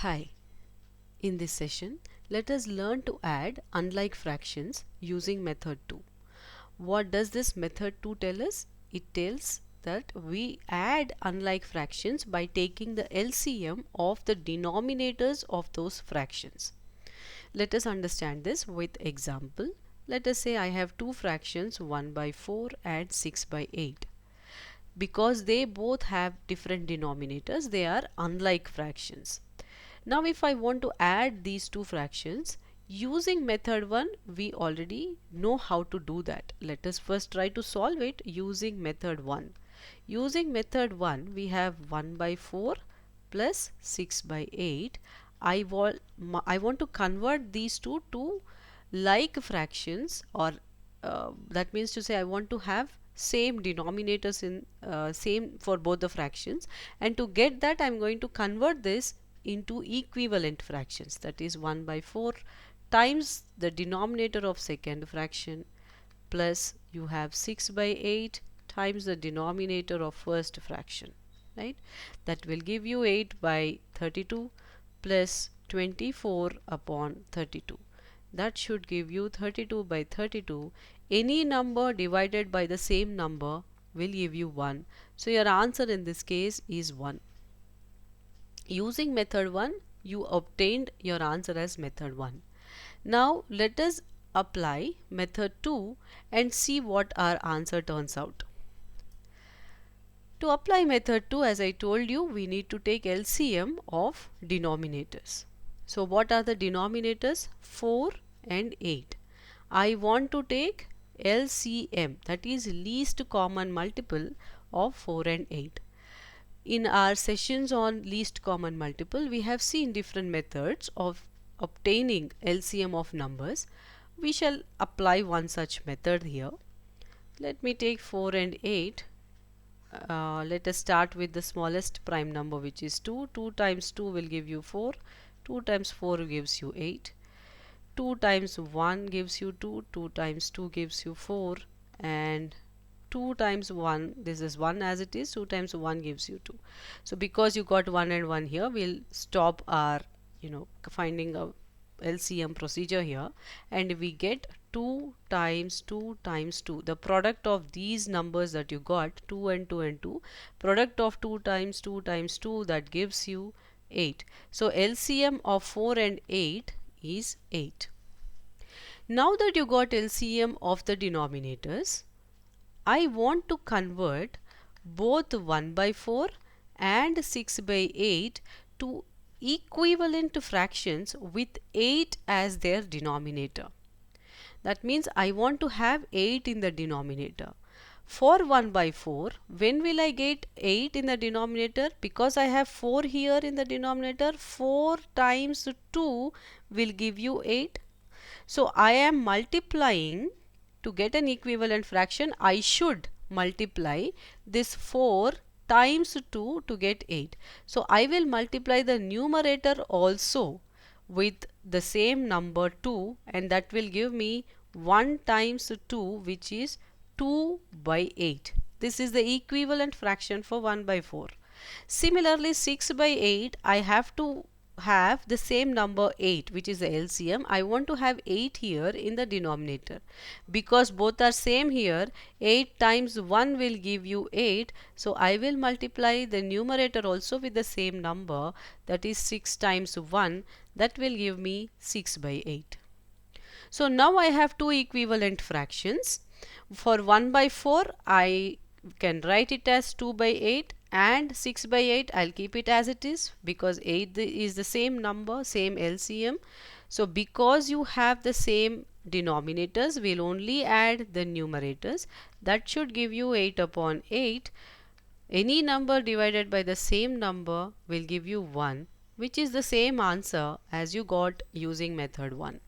Hi, in this session, let us learn to add unlike fractions using method 2. What does this method 2 tell us? It tells that we add unlike fractions by taking the LCM of the denominators of those fractions. Let us understand this with example. Let us say I have two fractions 1 by 4 and 6 by 8. Because they both have different denominators, they are unlike fractions. Now if I want to add these two fractions using method 1, we already know how to do that. Let us first try to solve it using method 1. Using method 1, we have 1 by 4 plus 6 by 8. I want to convert these two to like fractions, or that means to say I want to have same denominators in same for both the fractions, and to get that I'm going to convert this into equivalent fractions, that is 1 by 4 times the denominator of second fraction plus you have 6 by 8 times the denominator of first fraction, right? That will give you 8 by 32 plus 24 upon 32. That should give you 32 by 32. Any number divided by the same number will give you 1. So your answer in this case is 1. Using method 1, you obtained your answer as method 1. Now let us apply method 2 and see what our answer turns out. To apply method 2, as I told you, we need to take LCM of denominators. So what are the denominators? 4 and 8. I want to take LCM, that is least common multiple of 4 and 8. In our sessions on least common multiple, we have seen different methods of obtaining LCM of numbers. We shall apply one such method here. Let me take 4 and 8. Let us start with the smallest prime number, which is 2. 2 times 2 will give you 4. 2 times 4 gives you 8. 2 times 1 gives you 2. 2 times 2 gives you 4. And 2 times 1, this is 1 as it is, 2 times 1 gives you 2. So because you got 1 and 1 here, we'll stop our finding a LCM procedure here, and we get 2 times 2 times 2. The product of these numbers that you got, 2 and 2 and 2, product of 2 times 2 times 2, that gives you 8. So LCM of 4 and 8 is 8. Now that you got LCM of the denominators, I want to convert both 1 by 4 and 6 by 8 to equivalent fractions with 8 as their denominator. That means I want to have 8 in the denominator. For 1 by 4, when will I get 8 in the denominator? Because I have 4 here in the denominator, 4 times 2 will give you 8. So I am multiplying. To get an equivalent fraction, I should multiply this 4 times 2 to get 8. So I will multiply the numerator also with the same number 2, and that will give me 1 times 2, which is 2 by 8. This is the equivalent fraction for 1 by 4. Similarly, 6 by 8, I have to have the same number 8, which is the LCM. I want to have 8 here in the denominator. Because both are same here, 8 times 1 will give you 8. So I will multiply the numerator also with the same number, that is 6 times 1, that will give me 6 by 8. So now I have two equivalent fractions. For 1 by 4, I can write it as 2 by 8, and 6 by 8 I'll keep it as it is, because 8 is the same number, same LCM. So because you have the same denominators, we'll only add the numerators. That should give you 8 upon 8. Any number divided by the same number will give you 1, which is the same answer as you got using method 1.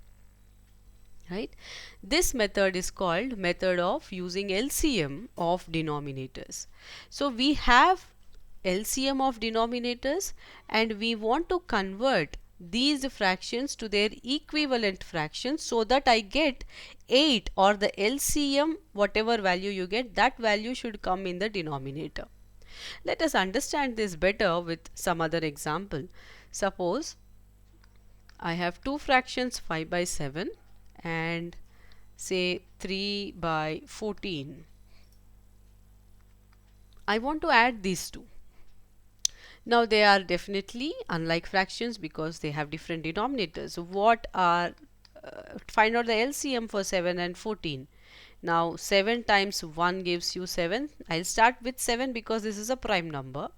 Right? This method is called method of using LCM of denominators. So we have LCM of denominators, and we want to convert these fractions to their equivalent fractions so that I get 8, or the LCM, whatever value you get, that value should come in the denominator. Let us understand this better with some other example. Suppose I have two fractions 5 by 7 and say 3 by 14. I want to add these two. Now they are definitely unlike fractions because they have different denominators. What are find out the LCM for 7 and 14. Now 7 times 1 gives you 7. I'll start with 7 because this is a prime number.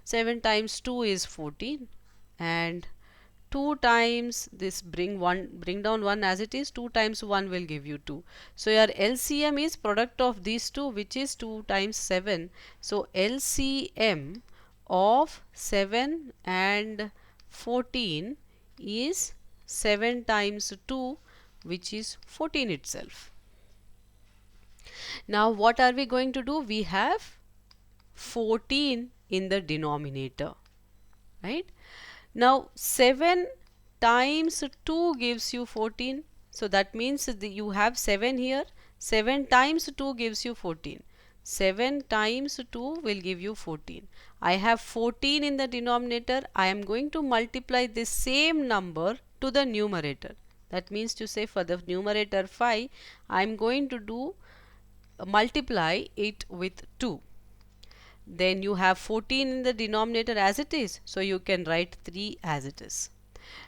7 times 2 is 14 and 2 times this bring down 1 as it is, 2 times 1 will give you 2. So your LCM is product of these two, which is 2 times 7. So LCM of 7 and 14 is 7 times 2, which is 14 itself. Now what are we going to do? We have 14 in the denominator, right? Now 7 times 2 gives you 14. So that means that you have 7 here. 7 times 2 gives you 14. 7 times 2 will give you 14. I have 14 in the denominator. I am going to multiply this same number to the numerator. That means to say for the numerator 5, I am going to do multiply it with 2. Then you have 14 in the denominator as it is, so you can write 3 as it is.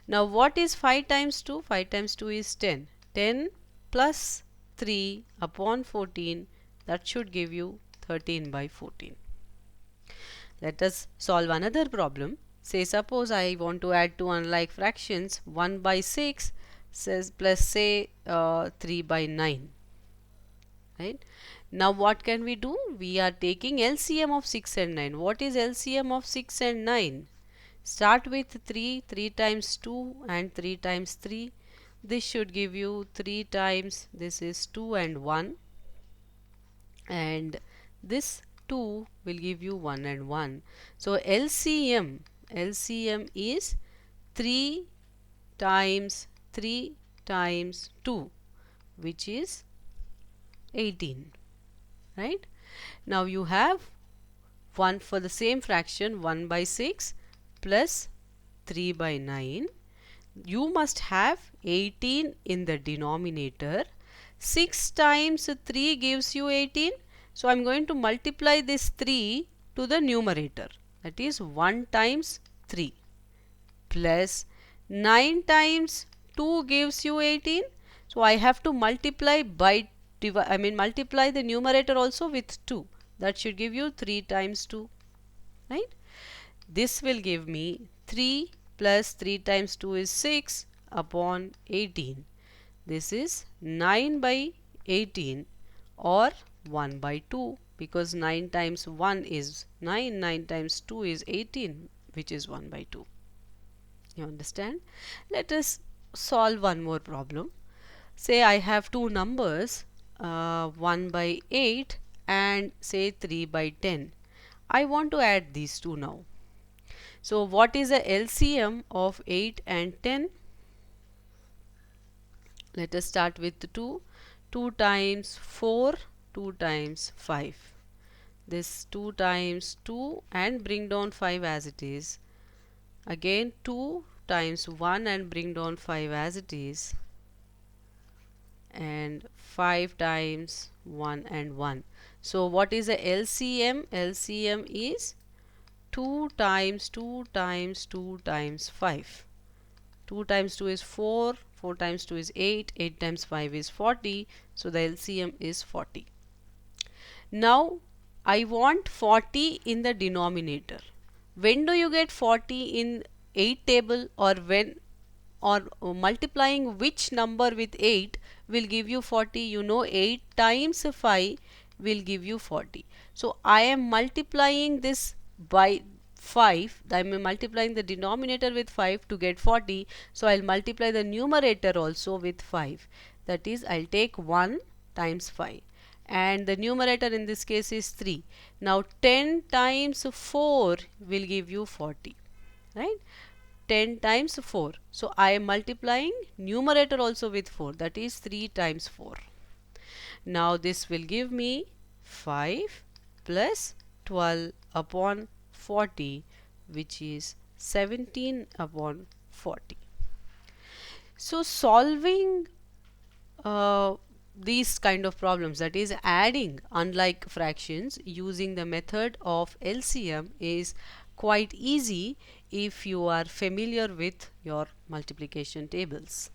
Now what is 5 times 2? 5 times 2 is 10. 10 plus 3 upon 14, that should give you 13 by 14. Let us solve another problem. Say suppose I want to add two unlike fractions, 1 by 6 says plus say 3 by 9. Right? Now what can we do? We are taking LCM of 6 and 9. What is LCM of 6 and 9? Start with 3. 3 times 2 and 3 times 3. This should give you 3 times, this is 2 and 1. And this 2 will give you 1 and 1. So LCM is 3 times 3 times 2, which is 18. Right? Now you have 1 for the same fraction, 1 by 6 plus 3 by 9. You must have 18 in the denominator. 6 times 3 gives you 18. So I am going to multiply this 3 to the numerator. That is 1 times 3 plus 9 times 2 gives you 18. So I have to multiply by multiply the numerator also with 2. That should give you 3 times 2. Right? This will give me 3 plus 3 times 2 is 6 upon 18. This is 9 by 18 or 1 by 2, because 9 times 1 is 9, 9 times 2 is 18, which is 1 by 2. You understand? Let us solve one more problem. Say I have two numbers, 1 by 8 and say 3 by 10. I want to add these two now. So what is the LCM of 8 and 10? Let us start with 2. 2 times 4, 2 times 5. This 2 times 2 and bring down 5 as it is. Again 2 times 1 and bring down 5 as it is. And 5 times 1 and 1. So what is the LCM? LCM is 2 times 2 times 2 times 5. 2 times 2 is 4, 4 times 2 is 8, 8 times 5 is 40. So the LCM is 40. Now I want 40 in the denominator. When do you get 40 in 8 table, or when, or multiplying which number with 8 will give you 40? You know 8 times 5 will give you 40. So I am multiplying this by 5. I am multiplying the denominator with 5 to get 40. So I'll multiply the numerator also with 5. That is, I'll take 1 times 5. And the numerator in this case is 3. Now 10 times 4 will give you 40. Right? 10 times 4. So I am multiplying numerator also with 4. That is 3 times 4. Now this will give me 5 plus 12 upon 40, which is 17 upon 40. So solving uh, these kind of problems, that is adding unlike fractions using the method of LCM, is quite easy if you are familiar with your multiplication tables.